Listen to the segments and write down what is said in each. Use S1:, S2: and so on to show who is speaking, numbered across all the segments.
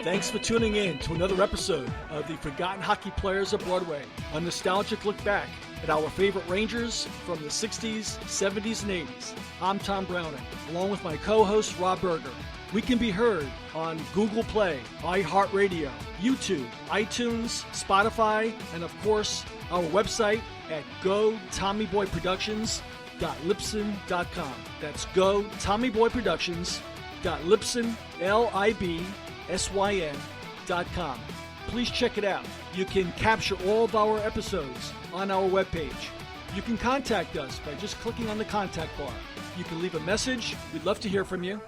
S1: Thanks for tuning in to another episode of the Forgotten Hockey Players of Broadway, a nostalgic look back at our favorite Rangers from the 60s, 70s, and 80s. I'm Tom Browning, along with my co-host Rob Berger. We can be heard on Google Play, iHeartRadio, YouTube, iTunes, Spotify, and of course, our website at GoTommyBoyProductions.libsyn.com. That's GoTommyBoyProductions.libsyn.com. Please check it out. You can capture all of our episodes on our webpage. You can contact us by just clicking on the contact bar. You can leave a message. We'd love to hear from you.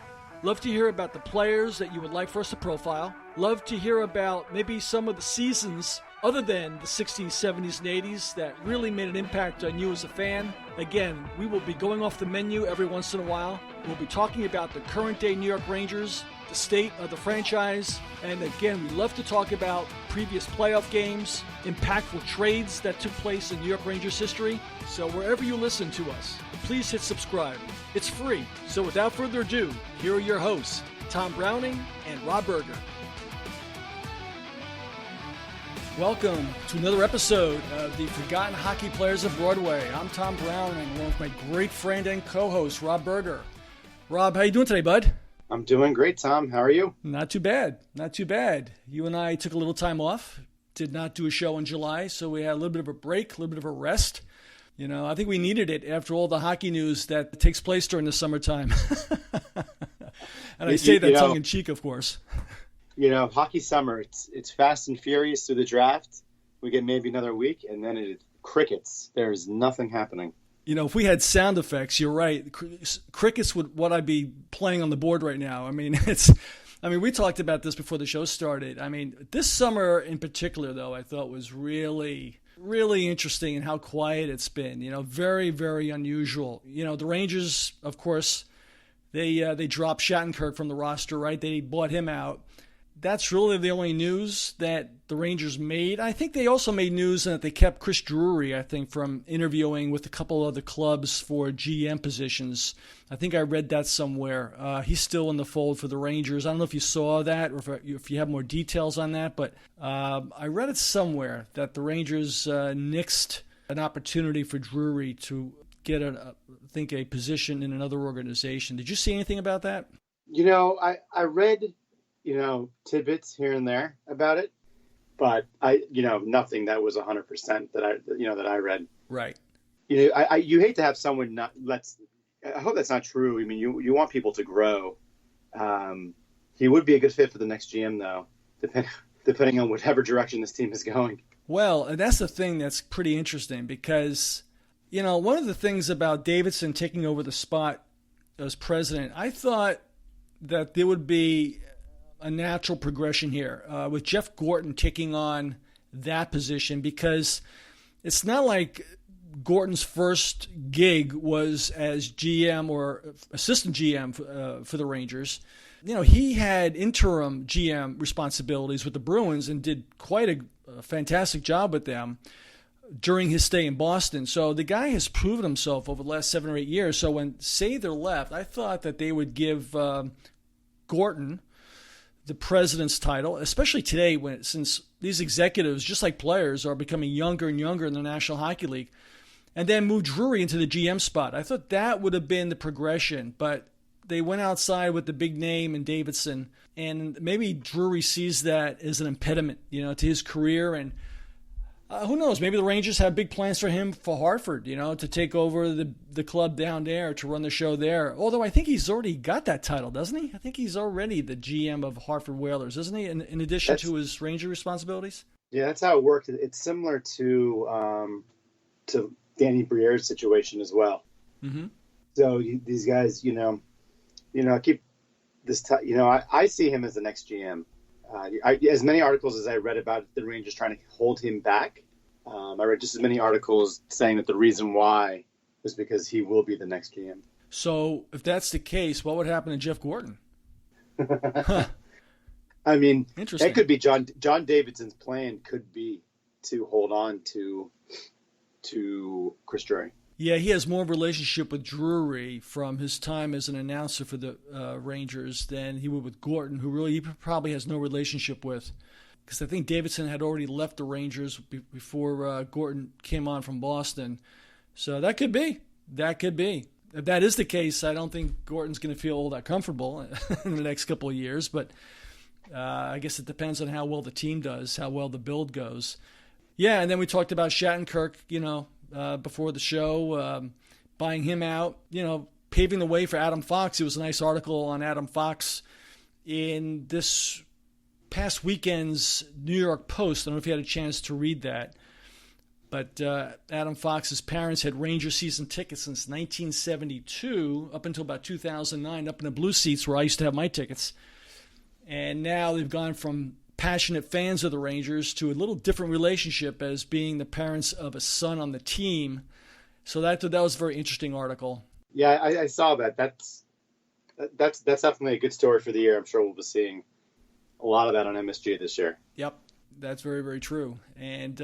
S1: Love to hear about the players that you would like for us to profile. Love to hear about maybe some of the seasons other than the 60s, 70s, and 80s that really made an impact on you as a fan. Again, we will be going off the menu every once in a while. We'll be talking about the current day New York Rangers, the state of the franchise, and again, we love to talk about previous playoff games, impactful trades that took place in New York Rangers history. So wherever you listen to us, please hit subscribe. It's free. So without further ado, here are your hosts, Tom Browning and Rob Berger. Welcome to another episode of the Forgotten Hockey Players of Broadway. I'm Tom Browning, along with my great friend and co-host, Rob Berger. Rob, how you doing today, bud?
S2: I'm doing great, Tom. How are you?
S1: Not too bad. Not too bad. You and I took a little time off. Did not do a show in July, so we had a little bit of a break, a little bit of a rest. You know, I think we needed it after all the hockey news that takes place during the summertime. And I say that tongue-in-cheek, of course.
S2: You know, hockey summer, it's fast and furious through the draft. We get maybe another week, and then it's crickets. There's nothing happening.
S1: You know, if we had sound effects, you're right. Crickets would what I'd be playing on the board right now. I mean, we talked about this before the show started. I mean, this summer in particular, though, I thought was really, really interesting in how quiet it's been. You know, very, very unusual. You know, the Rangers, of course, they dropped Shattenkirk from the roster, right? They bought him out. That's really the only news that the Rangers made. I think they also made news that they kept Chris Drury, I think, from interviewing with a couple other clubs for GM positions. I think I read that somewhere. He's still in the fold for the Rangers. I don't know if you saw that or if you have more details on that, but I read it somewhere that the Rangers nixed an opportunity for Drury to get, a position in another organization. Did you see anything about that?
S2: You know, I read tidbits here and there about it, but nothing that was 100% that I read.
S1: Right.
S2: You know, you hate to have someone I hope that's not true. I mean, you want people to grow. He would be a good fit for the next GM, though, depending on whatever direction this team is going.
S1: Well, and that's the thing that's pretty interesting because, you know, one of the things about Davidson taking over the spot as president, I thought that there would be a natural progression here with Jeff Gorton taking on that position, because it's not like Gorton's first gig was as GM or assistant GM for the Rangers. You know, he had interim GM responsibilities with the Bruins and did quite a fantastic job with them during his stay in Boston. So the guy has proven himself over the last 7 or 8 years. So when Sather left, I thought that they would give Gorton the president's title, especially today since these executives, just like players, are becoming younger and younger in the National Hockey League, and then move Drury into the GM spot. I thought that would have been the progression, but they went outside with the big name in Davidson, and maybe Drury sees that as an impediment, to his career, and who knows, maybe the Rangers have big plans for him for Hartford, to take over the club down there, to run the show there. Although I think he's already got that title, doesn't he? I think he's already the GM of Hartford Whalers, isn't he, in addition to his Ranger responsibilities?
S2: Yeah, that's how it worked. It's similar to Danny Briere's situation as well. Mm-hmm. So these guys, keep this. I see him as the next GM. As many articles as I read about the Rangers trying to hold him back, I read just as many articles saying that the reason why was because he will be the next GM.
S1: So if that's the case, what would happen to Jeff Gorton?
S2: I mean,
S1: interesting.
S2: It could be John Davidson's plan could be to hold on to Chris Drury.
S1: Yeah, he has more of a relationship with Drury from his time as an announcer for the Rangers than he would with Gorton, who really he probably has no relationship with. Because I think Davidson had already left the Rangers before Gorton came on from Boston. So that could be. That could be. If that is the case, I don't think Gorton's going to feel all that comfortable in the next couple of years. But I guess it depends on how well the team does, how well the build goes. Yeah, and then we talked about Shattenkirk, before the show, buying him out, paving the way for Adam Fox. It was a nice article on Adam Fox in this past weekend's New York Post. I don't know if you had a chance to read that. But Adam Fox's parents had Ranger season tickets since 1972, up until about 2009, up in the blue seats where I used to have my tickets. And now they've gone from passionate fans of the Rangers to a little different relationship as being the parents of a son on the team. So that was a very interesting article.
S2: Yeah, I saw that. That's definitely a good story for the year. I'm sure we'll be seeing a lot of that on MSG this year.
S1: Yep. That's very, very true. And,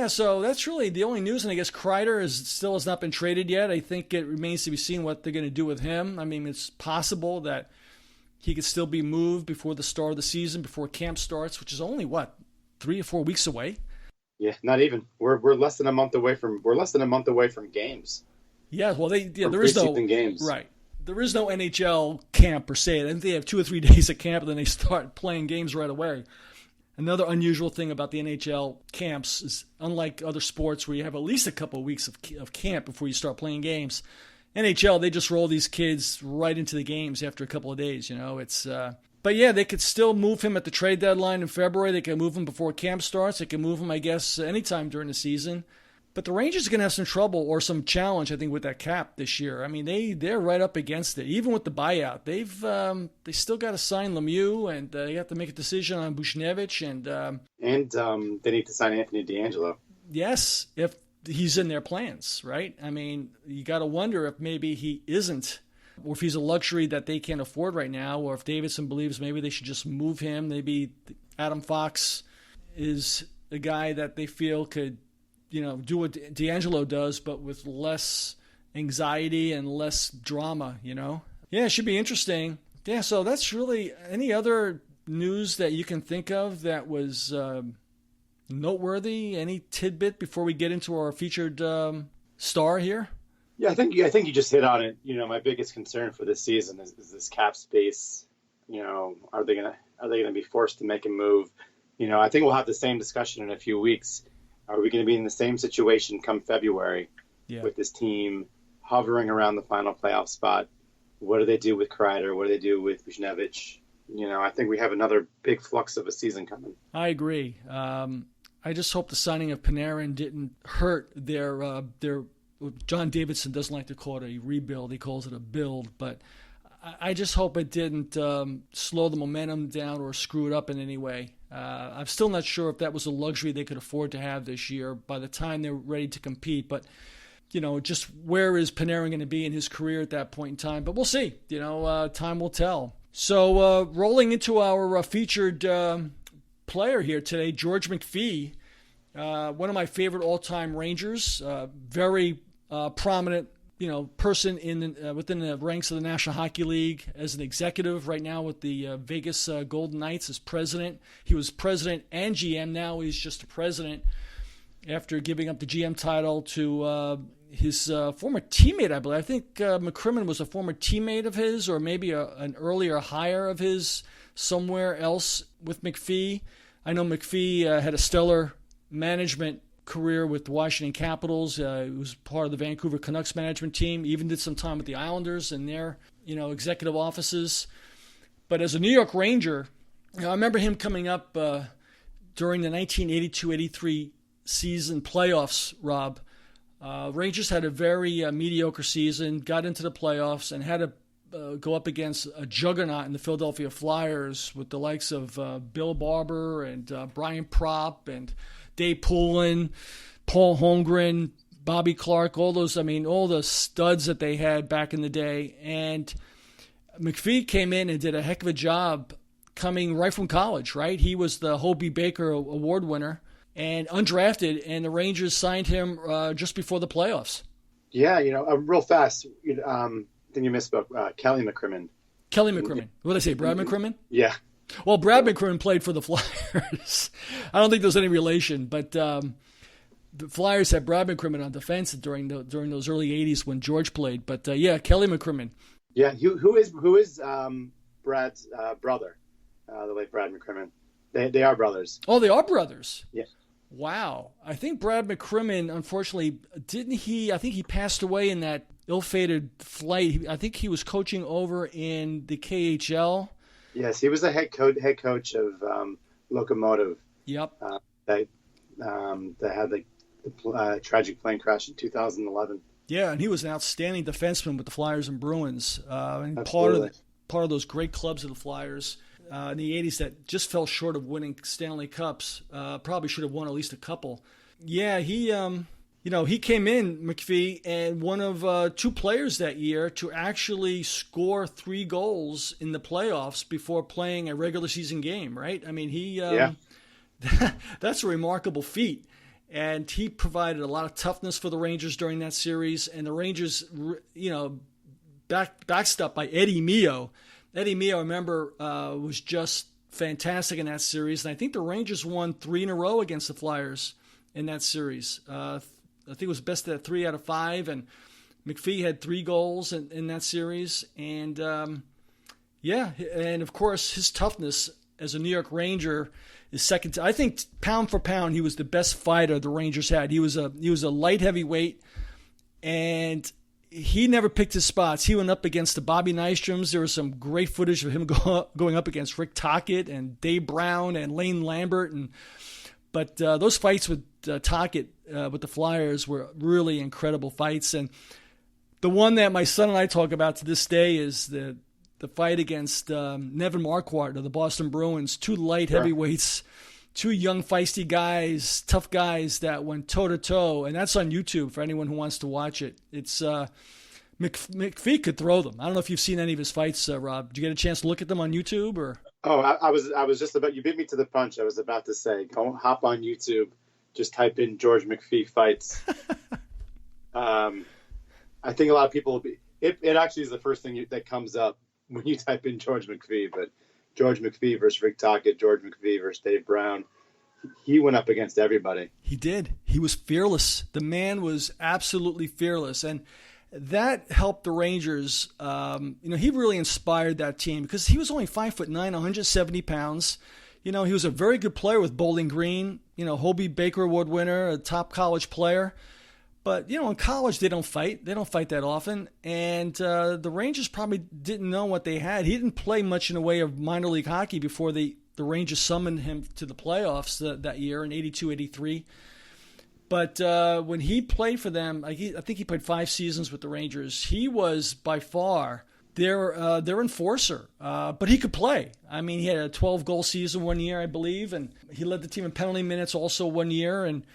S1: so that's really the only news. And I guess Kreider still has not been traded yet. I think it remains to be seen what they're going to do with him. I mean, it's possible that he could still be moved before the start of the season, before camp starts, which is only, 3 or 4 weeks away?
S2: Yeah, not even. We're less than a month away from games.
S1: Yeah, well, there is no
S2: games.
S1: Right. There is no NHL camp per se. I think they have 2 or 3 days of camp, and then they start playing games right away. Another unusual thing about the NHL camps is, unlike other sports where you have at least a couple of weeks of camp before you start playing games, NHL, they just roll these kids right into the games after a couple of days. But yeah, they could still move him at the trade deadline in February. They can move him before camp starts. They can move him, I guess, anytime during the season. But the Rangers are going to have some trouble or some challenge, I think, with that cap this year. I mean, they're right up against it. Even with the buyout, they still got to sign Lemieux, and they have to make a decision on Buchnevich, and
S2: they need to sign Anthony DeAngelo.
S1: Yes, if he's in their plans, right? I mean, you got to wonder if maybe he isn't, or if he's a luxury that they can't afford right now, or if Davidson believes maybe they should just move him. Maybe Adam Fox is a guy that they feel could, do what DeAngelo does, but with less anxiety and less drama, Yeah, it should be interesting. Yeah, so that's really any other news that you can think of that was noteworthy? Any tidbit before we get into our featured star here?
S2: Yeah, I think you just hit on it. My biggest concern for this season is this cap space. Are they gonna be forced to make a move? I think we'll have the same discussion in a few weeks. Are we going to be in the same situation come February with this team hovering around the final playoff spot? What do they do with Kreider? What do they do with Buchnevich? I think we have another big flux of a season coming.
S1: I agree. I just hope the signing of Panarin didn't hurt their John Davidson doesn't like to call it a rebuild. He calls it a build. But I just hope it didn't slow the momentum down or screw it up in any way. I'm still not sure if that was a luxury they could afford to have this year by the time they're ready to compete. But, just where is Panarin going to be in his career at that point in time? But we'll see. Time will tell. So rolling into our featured player here today, George McPhee, one of my favorite all-time Rangers, very prominent person within the ranks of the National Hockey League as an executive right now with the Vegas Golden Knights as president. He was president and GM. Now he's just a president after giving up the GM title to his former teammate, I believe. I think McCrimmon was a former teammate of his, or maybe an earlier hire of his somewhere else with McPhee. I know McPhee had a stellar management career with the Washington Capitals. He was part of the Vancouver Canucks management team. Even did some time with the Islanders in their, executive offices. But as a New York Ranger, I remember him coming up during the 1982-83 season playoffs, Rob. Rangers had a very mediocre season, got into the playoffs, and had to go up against a juggernaut in the Philadelphia Flyers with the likes of Bill Barber and Brian Propp and Dave Poulin, Paul Holmgren, Bobby Clark, all the studs that they had back in the day. And McPhee came in and did a heck of a job coming right from college, right? He was the Hobie Baker Award winner and undrafted, and the Rangers signed him just before the playoffs.
S2: Yeah, real fast. Then you misspoke. Kelly McCrimmon.
S1: Kelly McCrimmon. What did I say? Brad McCrimmon?
S2: Yeah.
S1: Well, Brad McCrimmon played for the Flyers. I don't think there's any relation, but the Flyers had Brad McCrimmon on defense during those early '80s when George played. But yeah, Kelly McCrimmon.
S2: Yeah, who is Brad's brother? The late Brad McCrimmon. They are brothers.
S1: Oh, they are brothers.
S2: Yeah.
S1: Wow. I think Brad McCrimmon, unfortunately, didn't he? I think he passed away in that ill-fated flight. I think he was coaching over in the KHL.
S2: Yes, he was the head coach of Locomotive.
S1: Yep.
S2: That had the tragic plane crash in 2011.
S1: Yeah, and he was an outstanding defenseman with the Flyers and Bruins. And
S2: Absolutely.
S1: part of those great clubs of the Flyers in the 80s that just fell short of winning Stanley Cups. Probably should have won at least a couple. Yeah, he came in, McPhee, and one of two players that year to actually score 3 goals in the playoffs before playing a regular season game, right? I mean, that's a remarkable feat. And he provided a lot of toughness for the Rangers during that series. And the Rangers, backstopped by Eddie Mio. Eddie Mio, I remember, was just fantastic in that series. And I think the Rangers won 3 in a row against the Flyers in that series. I think it was best at 3 out of 5. And McPhee had 3 goals in that series. And, and of course, his toughness as a New York Ranger is second to, I think, pound for pound, he was the best fighter the Rangers had. He was a light heavyweight, and he never picked his spots. He went up against the Bobby Nystroms. There was some great footage of him going up against Rick Tocchet and Dave Brown and Lane Lambert. But those fights with Tocchet with the Flyers were really incredible fights. And the one that my son and I talk about to this day is the fight against Nevin Marquardt of the Boston Bruins, 2 light heavyweights, 2 young feisty guys, tough guys that went toe-to-toe, and that's on YouTube for anyone who wants to watch it. It's McPhee could throw them. I don't know if you've seen any of his fights, Rob. Did you get a chance to look at them on YouTube? Or?
S2: Oh, I was just about, you beat me to the punch. I was about to say, go hop on YouTube, just type in George McPhee fights. I think a lot of people, it actually is the first thing that comes up when you type in George McPhee, but George McPhee versus Rick Tocchet, George McPhee versus Dave Brown, he went up against everybody.
S1: He did. He was fearless. The man was absolutely fearless. And that helped the Rangers. He really inspired that team because he was only 5'9", 170 pounds. He was a very good player with Bowling Green, Hobie Baker Award winner, a top college player. But, in college, they don't fight. They don't fight that often. And the Rangers probably didn't know what they had. He didn't play much in the way of minor league hockey before the Rangers summoned him to the playoffs that year in 82, 83. But when he played for them, I think he played 5 seasons with the Rangers. He was by far their enforcer. But he could play. I mean, he had a 12-goal season one year, I believe. And he led the team in penalty minutes also one year. And,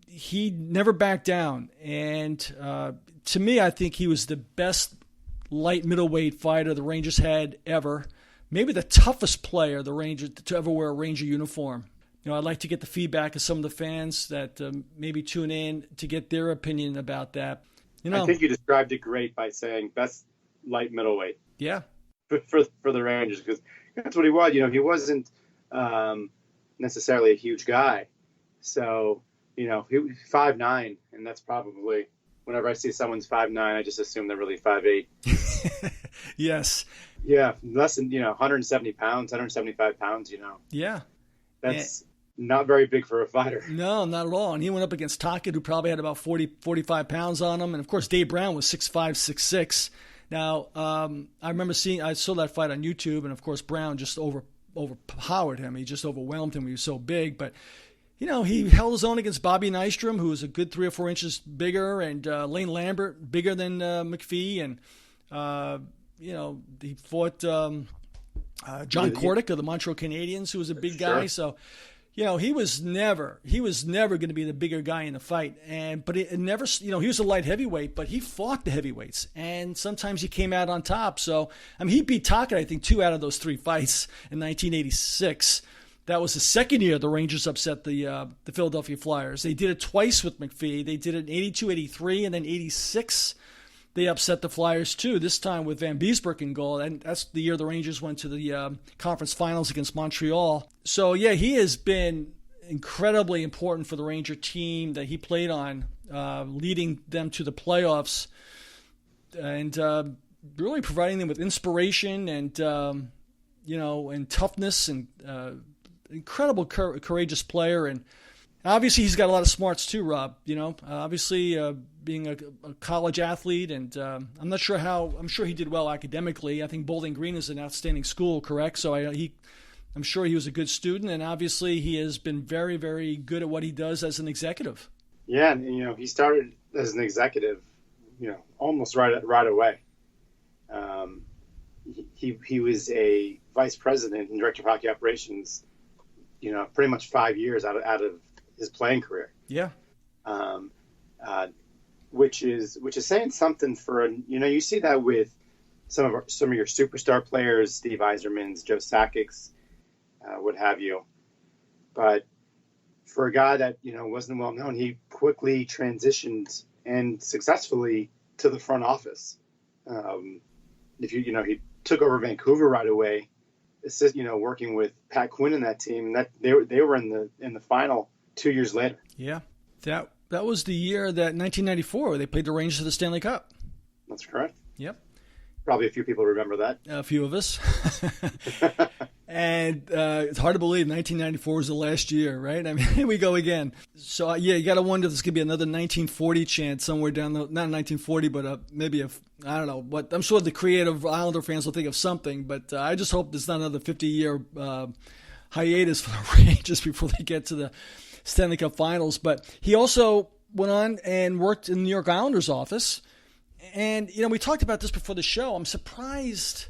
S1: he never backed down, and to me, I think he was the best light middleweight fighter the Rangers had ever. Maybe the toughest player the Rangers to ever wear a Ranger uniform. I'd like to get the feedback of some of the fans that maybe tune in to get their opinion about that.
S2: I think you described it great by saying best light middleweight.
S1: Yeah,
S2: for the Rangers, because that's what he was. He wasn't necessarily a huge guy, so. He was 5'9", and that's probably, whenever I see someone's 5'9", I just assume they're really 5'8".
S1: Yes.
S2: Yeah, less than 170 pounds, 175 pounds.
S1: Yeah.
S2: That's not very big for a fighter.
S1: No, not at all. And he went up against Tocchet, who probably had about 45 pounds on him, and of course Dave Brown was 6'5", 6'6". Now, I remember I saw that fight on YouTube, and of course Brown just overpowered him. He just overwhelmed him. He was so big, but. He held his own against Bobby Nystrom, who was a good 3 or 4 inches bigger, and Lane Lambert, bigger than McPhee. And, he fought John Kordick of the Montreal Canadiens, who was a big guy. So, he was never going to be the bigger guy in the fight. But it never, he was a light heavyweight, but he fought the heavyweights. And sometimes he came out on top. So, he beat Tocchet, I think, 2 out of those 3 fights in 1986. That was the second year the Rangers upset the Philadelphia Flyers. They did it twice with McPhee. They did it in 82, 83, and then 86. They upset the Flyers too, this time with Van Beesbroek in goal. And that's the year the Rangers went to the conference finals against Montreal. So, yeah, he has been incredibly important for the Ranger team that he played on, leading them to the playoffs and really providing them with inspiration and, and toughness and incredible courageous player. And obviously he's got a lot of smarts too, Rob, obviously being a college athlete. And I'm sure he did well academically. I think Bowling Green is an outstanding school, correct? So I'm sure he was a good student, and obviously he has been very, very good at what he does as an executive.
S2: Yeah, and he started as an executive, almost right away. He was a vice president and director of hockey operations, pretty much 5 years out of his playing career.
S1: Yeah.
S2: Which is saying something for you see that with some of your superstar players, Steve Yzerman's, Joe Sakic's, what have you. But for a guy that wasn't well known, he quickly transitioned and successfully to the front office. He took over Vancouver right away, working with Pat Quinn in that team, and that they were in the final 2 years later.
S1: Yeah, that was the year that 1994 where they played the Rangers for the Stanley Cup.
S2: That's correct.
S1: Yep.
S2: Probably a few people remember that.
S1: A few of us. And it's hard to believe 1994 was the last year, right? I mean, here we go again. So, you got to wonder if there's going to be another 1940 chant somewhere down not 1940, but maybe I don't know. But I'm sure the creative Islander fans will think of something, but I just hope there's not another 50-year hiatus for the Rangers before they get to the Stanley Cup Finals. But he also went on and worked in the New York Islanders office. And, we talked about this before the show. I'm surprised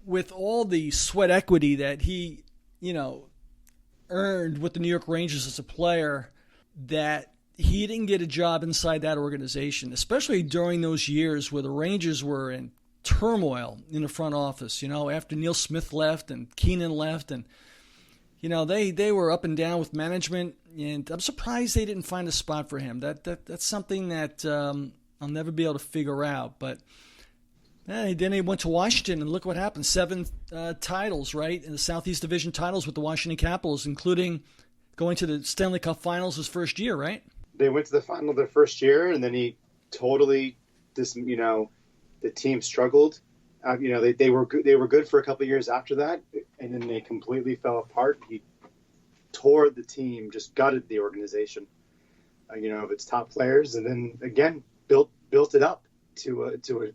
S1: with all the sweat equity that he, earned with the New York Rangers as a player, that he didn't get a job inside that organization, especially during those years where the Rangers were in turmoil in the front office, after Neil Smith left and Keenan left. And, they were up and down with management. And I'm surprised they didn't find a spot for him. That's something that I'll never be able to figure out. But then he went to Washington, and look what happened. 7 titles, right, in the Southeast Division titles with the Washington Capitals, including going to the Stanley Cup Finals his first year, right?
S2: They went to the final their first year, and then he totally, the team struggled. They were good for a couple of years after that, and then they completely fell apart. He tore the team, just gutted the organization, of its top players, and then again built it up to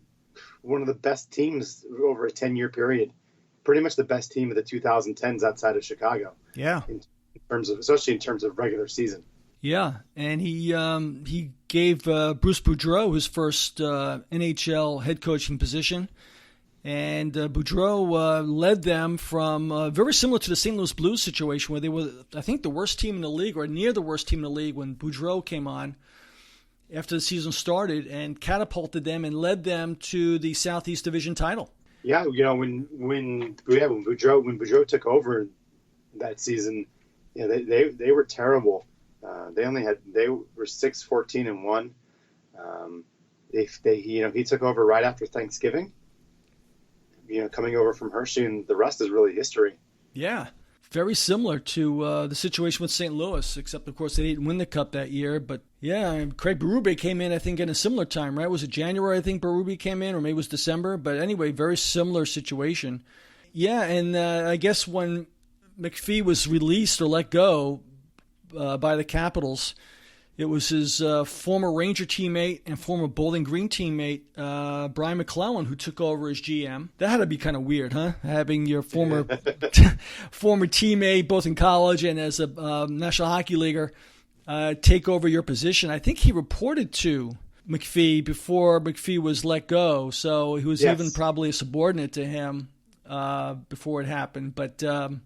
S2: one of the best teams over a 10-year period, pretty much the best team of the 2010s outside of Chicago.
S1: Yeah,
S2: especially in terms of regular season.
S1: Yeah, and he gave Bruce Boudreau his first NHL head coaching position, and Boudreau led them from very similar to the St. Louis Blues situation, where they were, I think, the worst team in the league, or near the worst team in the league, when Boudreau came on after the season started, and catapulted them and led them to the Southeast Division title.
S2: Yeah, when Boudreau took over that season, they were terrible. They were 6-14-1. He took over right after Thanksgiving. Coming over from Hershey, and the rest is really history.
S1: Yeah. Very similar to the situation with St. Louis, except, of course, they didn't win the Cup that year. But, yeah, Craig Berube came in, I think, in a similar time, right? Was it January, I think, Berube came in, or maybe it was December? But anyway, very similar situation. Yeah, and I guess when McPhee was released or let go by the Capitals, it was his former Ranger teammate and former Bowling Green teammate, Brian McClellan, who took over as GM. That had to be kind of weird, huh? Having your former teammate, both in college and as a National Hockey Leaguer, take over your position. I think he reported to McPhee before McPhee was let go, so he was even probably a subordinate to him before it happened. But so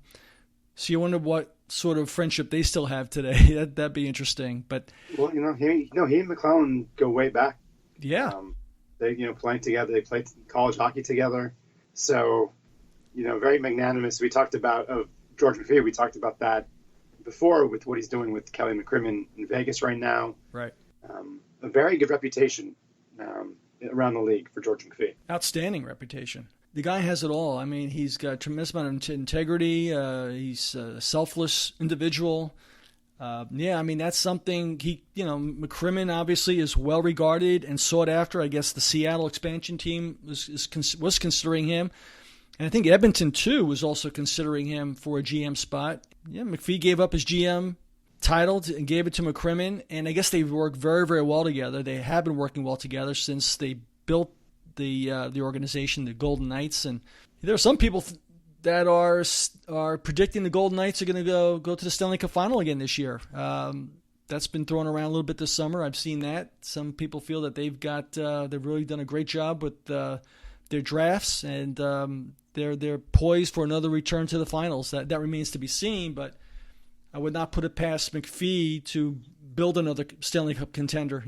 S1: you wonder what sort of friendship they still have today. That'd be interesting. But
S2: he and McClellan go way back.
S1: Yeah,
S2: they playing together. They played college hockey together. So very magnanimous. We talked about of George McPhee, we talked about that before with what he's doing with Kelly McCrimmon in Vegas right now.
S1: Right.
S2: A very good reputation around the league for George McPhee.
S1: Outstanding reputation. The guy has it all. I mean, he's got a tremendous amount of integrity. He's a selfless individual. I mean, that's something McCrimmon obviously is well regarded and sought after. I guess the Seattle expansion team was considering him. And I think Edmonton, too, was also considering him for a GM spot. Yeah, McPhee gave up his GM title and gave it to McCrimmon. And I guess they've worked very, very well together. They have been working well together since they built the organization, the Golden Knights. And there are some people that are predicting the Golden Knights are going to go to the Stanley Cup Final again this year. That's been thrown around a little bit this summer. I've seen that. Some people feel that they've really done a great job with their drafts, and they're poised for another return to the finals. That remains to be seen, but I would not put it past McPhee to build another Stanley Cup contender.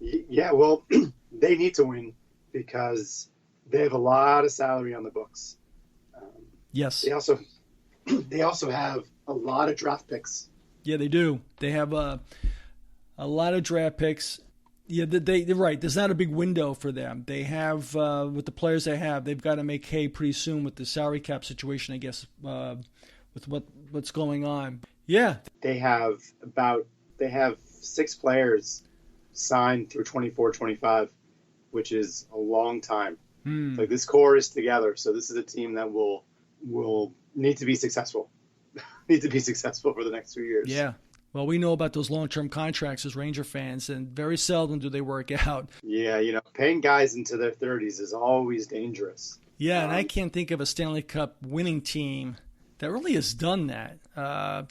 S2: Yeah, well, they need to win because they have a lot of salary on the books.
S1: Yes.
S2: They also have a lot of draft picks.
S1: Yeah, they do. They have a lot of draft picks. Yeah, they're right. There's not a big window for them. They have, with the players they have, they've got to make hay pretty soon with the salary cap situation, I guess, with what's going on. Yeah.
S2: They have 6 players signed through 24-25, which is a long time. Like this core is together, so this is a team that will need to be successful. Need to be successful for the next 2 years.
S1: Yeah. Well, we know about those long-term contracts as Ranger fans, and very seldom do they work out.
S2: Yeah, paying guys into their 30s is always dangerous.
S1: Yeah, and I can't think of a Stanley Cup winning team that really has done that.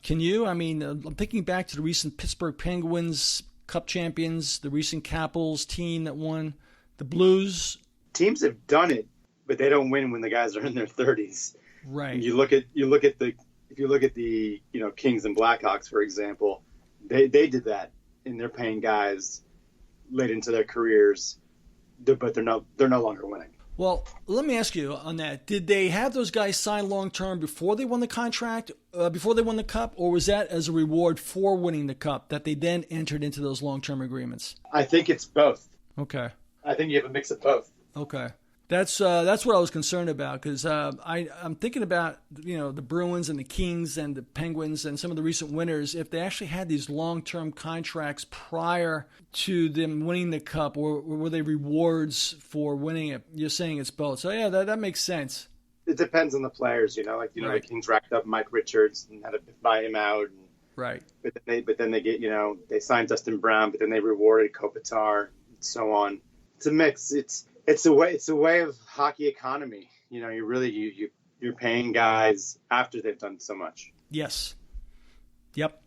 S1: Can you? I mean, I'm thinking back to the recent Pittsburgh Penguins Cup champions, the recent Capitals team that won, the Blues.
S2: Teams have done it, but they don't win when the guys are in their 30s.
S1: Right.
S2: And if you look at the Kings and Blackhawks, for example, they did that, and they're paying guys late into their careers, but they're no longer winning.
S1: Well, let me ask you on that. Did they have those guys sign long-term before they won the contract, before they won the Cup, or was that as a reward for winning the Cup that they then entered into those long-term agreements?
S2: I think it's both.
S1: Okay.
S2: I think you have a mix of both.
S1: Okay. That's what I was concerned about, because I'm thinking about the Bruins and the Kings and the Penguins and some of the recent winners. If they actually had these long-term contracts prior to them winning the Cup, or were they rewards for winning it? You're saying it's both. So yeah, that makes sense.
S2: It depends on the players,
S1: Right.
S2: The Kings racked up Mike Richards and had to buy him out. And,
S1: right.
S2: But then they get they signed Dustin Brown, but then they rewarded Kopitar and so on. It's a mix. It's a way of hockey economy. You're paying guys after they've done so much.
S1: Yes. Yep.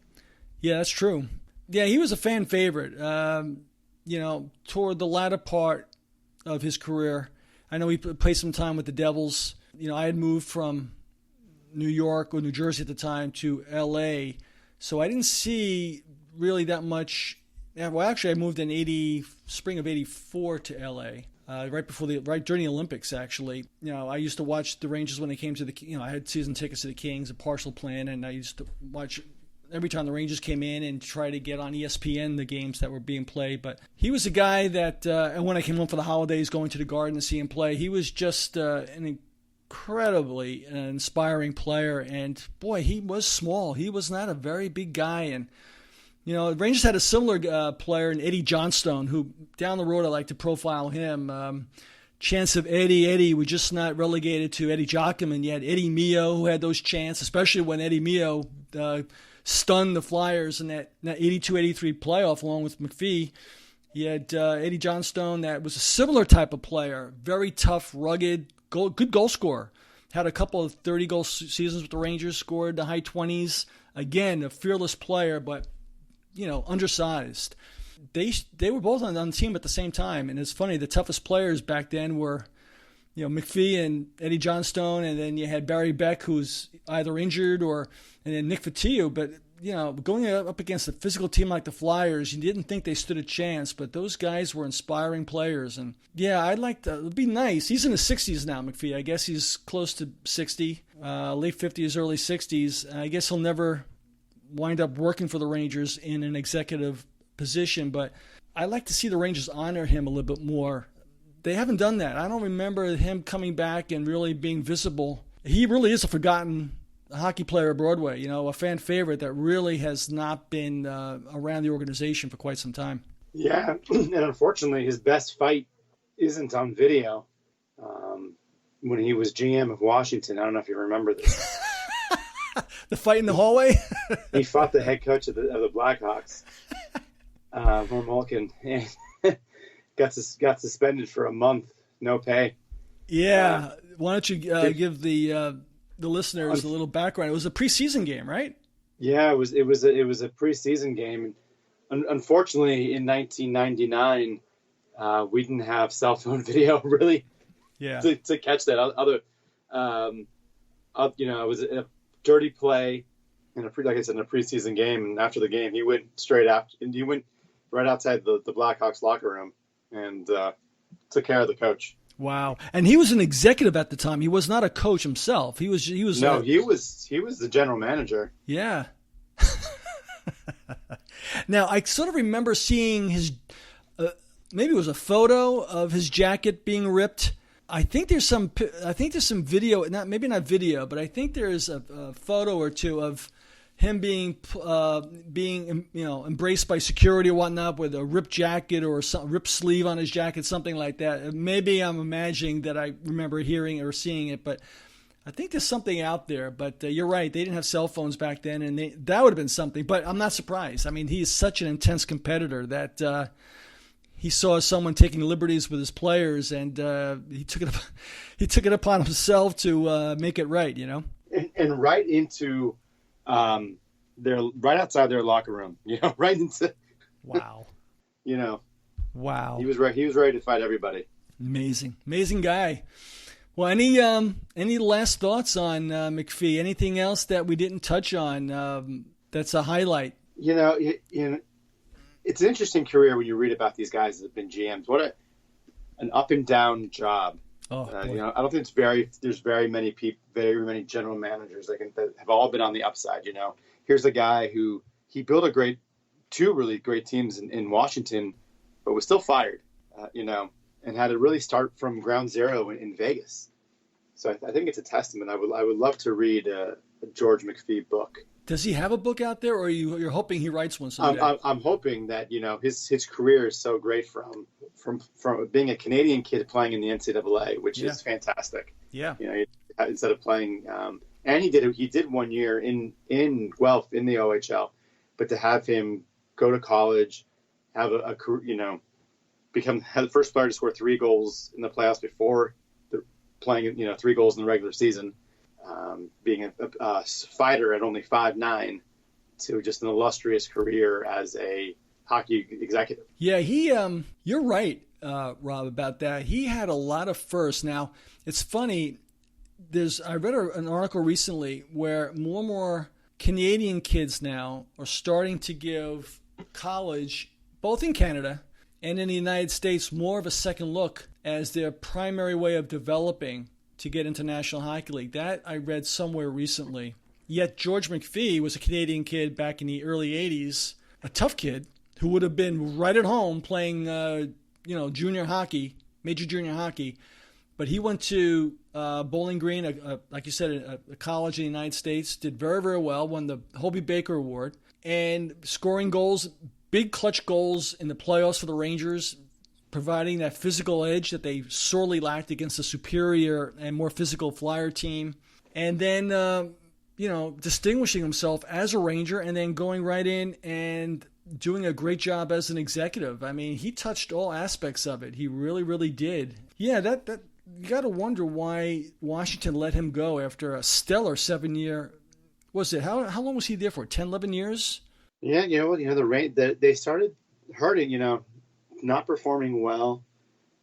S1: Yeah, that's true. Yeah, he was a fan favorite. Toward the latter part of his career, I know he played some time with the Devils. I had moved from New York or New Jersey at the time to L.A., so I didn't see really that much. Well, actually, I moved in spring of '84 to L.A. Right during the Olympics, actually. I used to watch the Rangers when they came to I had season tickets to the Kings, a partial plan, and I used to watch every time the Rangers came in and try to get on ESPN the games that were being played. But he was a guy that, and when I came home for the holidays, going to the Garden to see him play, he was just an incredibly inspiring player. And boy, he was small. He was not a very big guy, and the Rangers had a similar player in Eddie Johnstone, who down the road I like to profile him. Chance of Eddie. Eddie was just not relegated to Eddie Joachim, and yet Eddie Mio, who had those chances, especially when Eddie Mio stunned the Flyers in that 82-83 playoff along with McPhee. You had Eddie Johnstone, that was a similar type of player, very tough, rugged, good goal scorer. Had a couple of 30-goal seasons with the Rangers, scored the high 20s. Again, a fearless player, but undersized. They were both on the team at the same time, and it's funny. The toughest players back then were, McPhee and Eddie Johnstone, and then you had Barry Beck, who's either injured and then Nick Fotiu. But going up against a physical team like the Flyers, you didn't think they stood a chance. But those guys were inspiring players, and yeah, I'd like to. It'd be nice. He's in his 60s now, McPhee. I guess he's close to 60. late 50s, early 60s. I guess he'll never wind up working for the Rangers in an executive position, but I'd like to see the Rangers honor him a little bit more. They haven't done that. I don't remember him coming back and really being visible. He really is a forgotten hockey player at Broadway, a fan favorite that really has not been around the organization for quite some time.
S2: Yeah, and unfortunately, his best fight isn't on video. When he was GM of Washington, I don't know if you remember this.
S1: The fight in the hallway?
S2: He fought the head coach of the Blackhawks, Von Molken, and got suspended for a month, no pay.
S1: Yeah, why don't you give the listeners a little background? It was a preseason game, right?
S2: Yeah, it was a preseason game. Unfortunately, in 1999, we didn't have cell phone video really.
S1: Yeah.
S2: To catch that it was a dirty play in a preseason game, and after the game, he went right outside the Blackhawks locker room and took care of the coach.
S1: Wow. And he was an executive at the time. He was not a coach himself. He was
S2: he was the general manager.
S1: Yeah. Now, I sort of remember seeing his maybe it was a photo of his jacket being ripped. I think there's some video, maybe not video, but I think there's a photo or two of him being embraced by security or whatnot with a ripped jacket or a ripped sleeve on his jacket, something like that. Maybe I'm imagining that I remember hearing or seeing it, but I think there's something out there. But you're right, they didn't have cell phones back then, and that would have been something. But I'm not surprised. I mean, he's such an intense competitor that he saw someone taking liberties with his players, and he took it upon himself to make it right.
S2: And right into. They're right outside their locker room, right into.
S1: Wow. Wow.
S2: He was ready to fight everybody.
S1: Amazing guy. Well, any last thoughts on McPhee? Anything else that we didn't touch on that's a highlight?
S2: It's an interesting career when you read about these guys that have been GMs. What an up and down job.
S1: Oh,
S2: I don't think there's very many general managers that have all been on the upside. Here's a guy who he built two really great teams in Washington, but was still fired, and had to really start from ground zero in Vegas. So I think it's a testament. I would love to read a George McPhee book.
S1: Does he have a book out there, or you're hoping he writes one someday?
S2: I'm hoping that his career is so great from being a Canadian kid playing in the NCAA, which is fantastic.
S1: Yeah.
S2: Instead of playing, and he did 1 year in Guelph in the OHL, but to have him go to college, have a career, become the first player to score 3 goals in the playoffs before playing 3 goals in the regular season. Being a fighter at only 5'9", to just an illustrious career as a hockey executive.
S1: Yeah, you're right, Rob, about that. He had a lot of firsts. Now, it's funny. I read an article recently where more and more Canadian kids now are starting to give college, both in Canada and in the United States, more of a second look as their primary way of developing to get into National Hockey League. That I read somewhere recently. Yet George McPhee was a Canadian kid back in the early 80s, a tough kid who would have been right at home playing, junior hockey, major junior hockey. But he went to Bowling Green, like you said, a college in the United States, did very, very well, won the Hobey Baker Award, and scoring goals, big clutch goals in the playoffs for the Rangers, providing that physical edge that they sorely lacked against a superior and more physical Flyer team. And then, distinguishing himself as a Ranger and then going right in and doing a great job as an executive. I mean, he touched all aspects of it. He really, really did. Yeah, that you got to wonder why Washington let him go after a stellar 7-year. Was it how long was he there for? 10, 11 years?
S2: Yeah, they started hurting. Not performing well.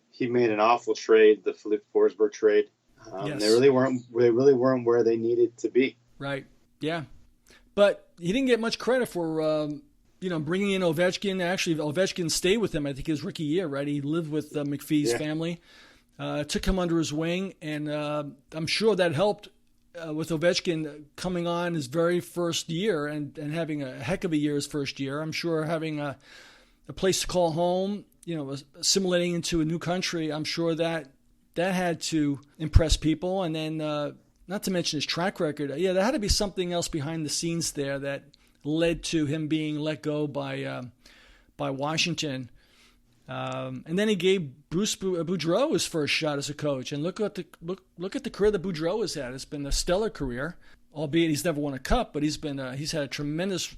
S2: He made an awful trade, the Philippe Forsberg trade.
S1: Yes.
S2: They really weren't where they needed to be.
S1: Right. Yeah. But he didn't get much credit for bringing in Ovechkin. Actually, Ovechkin stayed with him. I think his rookie year. Right. He lived with McPhee's family. Took him under his wing, and I'm sure that helped with Ovechkin coming on his very first year and having a heck of a year his first year. I'm sure having a place to call home, assimilating into a new country, I'm sure that had to impress people. And then not to mention his track record. Yeah, there had to be something else behind the scenes there that led to him being let go by Washington. And then he gave Bruce Boudreau his first shot as a coach. And look at the career that Boudreau has had. It's been a stellar career, albeit he's never won a cup. But he's had a tremendous,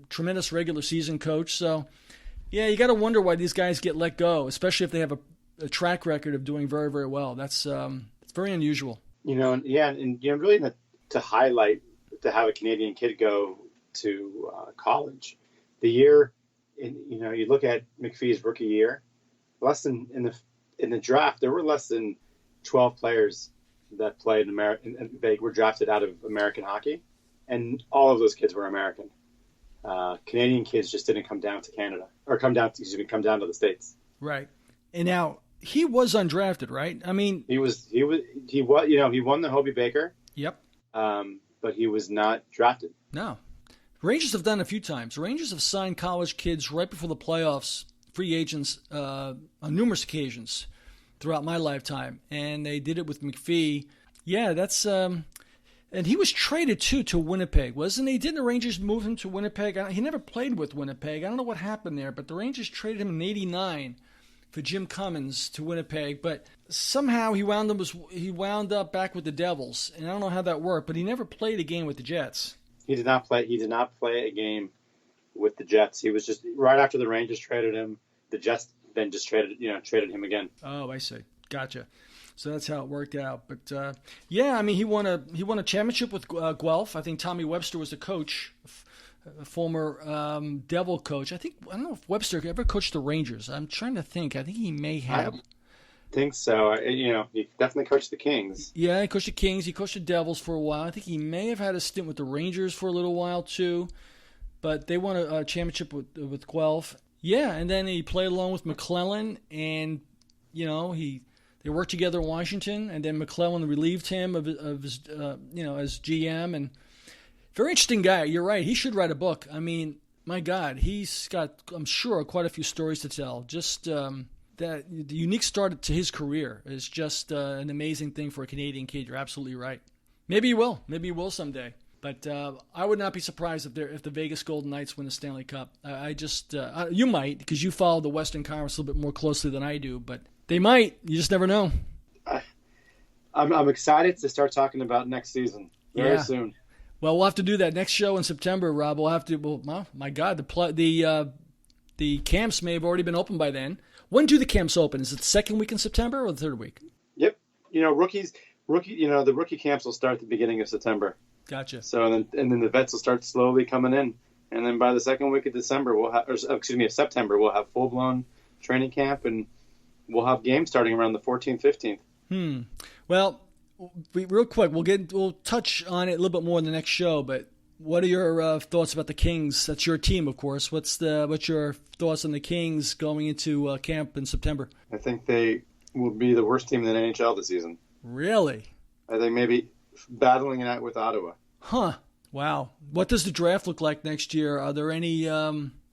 S1: tremendous regular season coach. So, yeah, you got to wonder why these guys get let go, especially if they have a track record of doing very, very well. That's it's very unusual.
S2: And really to highlight to have a Canadian kid go to college, the year. You look at McPhee's rookie year, less than in the draft, there were less than 12 players that played in American, and they were drafted out of American hockey, and all of those kids were American. Canadian kids just didn't come down to Canada, or come down to the States.
S1: Right. And now he was undrafted, right? I mean,
S2: he won the Hobey Baker.
S1: Yep.
S2: But he was not drafted.
S1: No. Rangers have done it a few times. Rangers have signed college kids right before the playoffs, free agents, on numerous occasions throughout my lifetime, and they did it with McPhee. Yeah, that's and he was traded to Winnipeg, wasn't he? Didn't the Rangers move him to Winnipeg? He never played with Winnipeg. I don't know what happened there, but the Rangers traded him in '89 for Jim Cummins to Winnipeg, but somehow he wound up back with the Devils, and I don't know how that worked, but he never played a game with the Jets.
S2: He did not play a game with the Jets. He was just right after the Rangers traded him. The Jets then just traded him again.
S1: Oh, I see. Gotcha. So that's how it worked out. But yeah, I mean, he won a championship with Guelph. I think Tommy Webster was the coach, a former Devil coach. I don't know if Webster ever coached the Rangers. I'm trying to think. I think he may have.
S2: I think so. He definitely coached the Kings.
S1: Yeah, he coached the Kings. He coached the Devils for a while. I think he may have had a stint with the Rangers for a little while too. But they won a championship with Guelph. Yeah, and then he played along with McClellan, and they worked together in Washington. And then McClellan relieved him of his as GM. And very interesting guy. You're right. He should write a book. I mean, my God, he's got, I'm sure, quite a few stories to tell. Just that the unique start to his career is just an amazing thing for a Canadian kid. You're absolutely right. Maybe he will. Maybe he will someday. But I would not be surprised if the Vegas Golden Knights win the Stanley Cup. You might, because you follow the Western Conference a little bit more closely than I do. But they might. You just never know.
S2: I'm excited to start talking about next season very soon.
S1: Well, we'll have to do that next show in September, Rob. We'll have to. Well, my God, the camps may have already been open by then. When do the camps open? Is it the second week in September or the third week?
S2: Yep. The rookie camps will start at the beginning of September.
S1: Gotcha.
S2: So then the vets will start slowly coming in, and then by the second week of September, we'll have full blown training camp, and we'll have games starting around the 14th, 15th.
S1: Well, real quick, we'll touch on it a little bit more in the next show, but. What are your thoughts about the Kings? That's your team, of course. What's your thoughts on the Kings going into camp in September?
S2: I think they will be the worst team in the NHL this season.
S1: Really?
S2: I think maybe battling it out with Ottawa.
S1: Huh. Wow. What does the draft look like next year? Are there any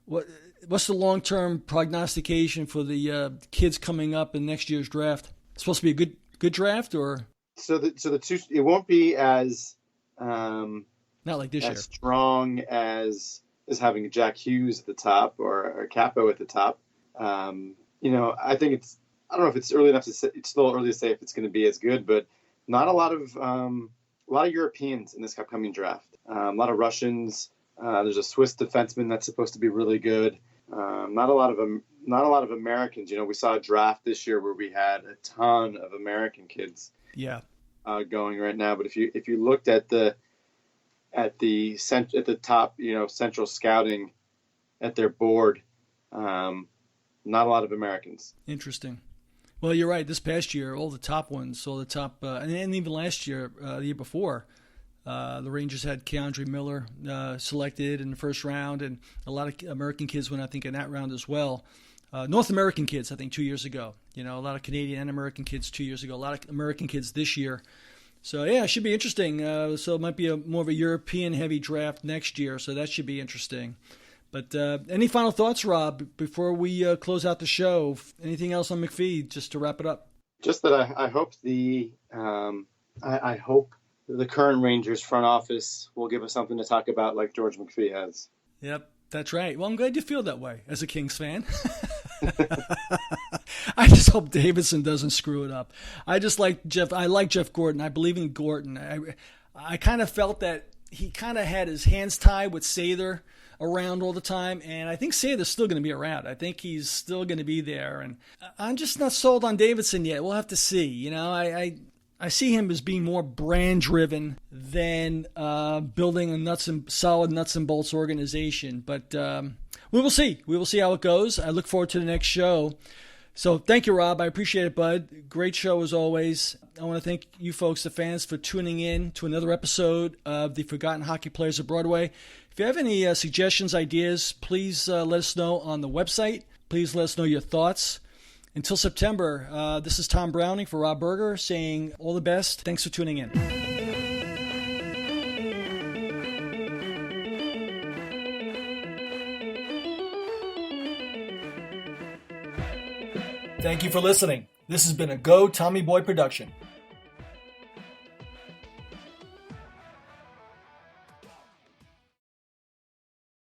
S1: what's the long-term prognostication for the kids coming up in next year's draft? It's supposed to be a good draft, or
S2: so the two, it won't be as
S1: not like this year.
S2: As strong as having Jack Hughes at the top or Capo at the top. I think I don't know if it's early enough to say, it's still early to say if it's going to be as good, but not a lot of Europeans in this upcoming draft. A lot of Russians. There's a Swiss defenseman that's supposed to be really good. Not a lot of Americans. We saw a draft this year where we had a ton of American kids.
S1: Yeah.
S2: Going right now, but if you looked at the top, central scouting at their board, not a lot of Americans.
S1: Interesting. Well, you're right. This past year, all the top ones, and even last year, the year before, the Rangers had Keandre Miller selected in the first round, and a lot of American kids went, I think, in that round as well. North American kids, I think, 2 years ago. A lot of Canadian and American kids 2 years ago. A lot of American kids this year. So yeah, it should be interesting. So it might be more of a European heavy draft next year. So that should be interesting. But any final thoughts, Rob, before we close out the show? Anything else on McPhee, just to wrap it up?
S2: Just that I hope I hope the current Rangers front office will give us something to talk about, like George McPhee has.
S1: Yep, that's right. Well, I'm glad you feel that way as a Kings fan. I just hope Davidson doesn't screw it up. I like Jeff Gordon. I believe in Gordon. I kind of felt that he kind of had his hands tied with Sather around all the time, and I think Sather's still going to be around. I think he's still going to be there, and I'm just not sold on Davidson yet. We'll have to see. You know, I see him as being more brand driven than building a solid nuts and bolts organization. But we will see. We will see how it goes. I look forward to the next show. So thank you, Rob. I appreciate it, bud. Great show as always. I want to thank you folks, the fans, for tuning in to another episode of the Forgotten Hockey Players of Broadway. If you have any suggestions, ideas, please let us know on the website. Please let us know your thoughts. Until September, this is Tom Browning for Rob Berger saying all the best. Thanks for tuning in. Thank you for listening. This has been a Go Tommy Boy production.